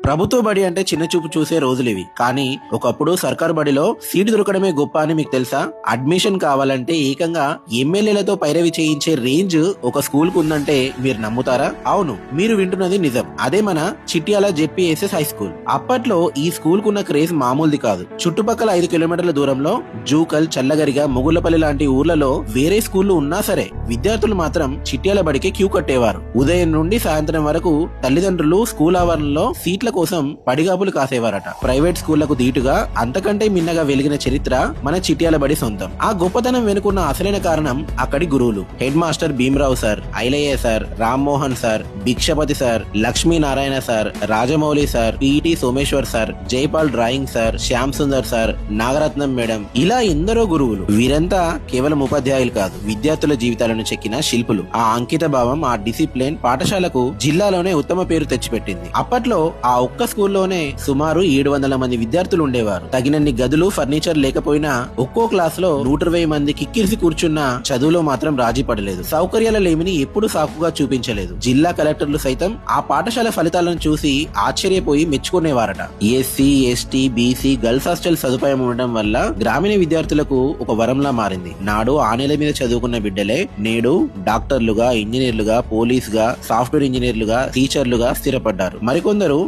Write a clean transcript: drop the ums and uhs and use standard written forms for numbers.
ప్రభుత్వ బడి అంటే చిన్న చూపు చూసే రోజులివి. కానీ ఒకప్పుడు సర్కారు బడిలో సీటు దొరకడమే గొప్ప అని మీకు తెలుసా? అడ్మిషన్ కావాలంటే ఏకంగా ఎమ్మెల్యేలతో పైరవి చేయించే రేంజ్ ఒక స్కూల్ కు ఉందంటే మీరు నమ్ముతారా? అవును, మీరు వింటున్నది నిజం. అదే మన చిట్యాల జెడ్పీఎస్ఎస్ హై స్కూల్. అప్పట్లో ఈ స్కూల్ కున్న క్రేజ్ మామూలుది కాదు. చుట్టుపక్కల 5 కిలోమీటర్ల దూరంలో జూకల్, చల్లగరిగా, ముగుళ్లపల్లి లాంటి ఊర్లలో వేరే స్కూళ్లు ఉన్నా సరే విద్యార్థులు మాత్రం చిట్యాల బడికి క్యూ కట్టేవారు. ఉదయం నుండి సాయంత్రం వరకు తల్లిదండ్రులు స్కూల్ ఆవరణలో సీట్ల కోసం పడిగాపులు కాసేవారట. ప్రైవేట్ స్కూళ్లకు దీటుగా అంతకంటే మిన్నగా వెలిగిన చరిత్ర మన చిట్యాల బడి సొంతం. ఆ గొప్పతనం వెనుకున్న అసలైన కారణం అక్కడి గురువులు. Head master Bhimarao sir, Ailayya sir, Rammohan sir, Bhikshapati sir, Lakshminarayana sir, Rajamouli sir, PET Someshwar sir, Jaipal drawing sir, Shyam Sundar sir, Nagaratnam madam, ఇలా ఎందరో గురువులు. వీరంతా కేవలం ఉపాధ్యాయులు కాదు, విద్యార్థుల జీవితాలను చెక్కిన శిల్పులు. ఆ అంకిత భావం, ఆ డిసిప్లిన్ పాఠశాలకు జిల్లాలోనే ఉత్తమ పేరు తెచ్చిపెట్టింది. అప్పట్లో ఆ ఒక్క స్కూల్లోనే సుమారు 700 మంది విద్యార్థులు ఉండేవారు. తగినన్ని గదులు, ఫర్నిచర్ లేకపోయినా ఒక్కో క్లాస్ లో 120 మంది కిక్కిరిసి కూర్చున్న చదువులో మాత్రం రాజీ పడలేదు. సౌకర్యాల లేమిని ఎప్పుడు సాకుగా చూపించలేదు. జిల్లా కలెక్టర్లు సైతం ఆ పాఠశాల ఫలితాలను చూసి ఆశ్చర్యపోయి మెచ్చుకునేవారట. SC, ST, BC girls hostel సదుపాయం ఉండడం వల్ల గ్రామీణ విద్యార్థులకు ఒక వరంలా మారింది. నాడు ఆ నేల మీద చదువుకున్న బిడ్డలే నేడు డాక్టర్లుగా, ఇంజనీర్లుగా, పోలీసుగా, సాఫ్ట్వేర్ ఇంజనీర్లుగా, టీచర్లుగా స్థిరపడ్డారు. మరికొందరు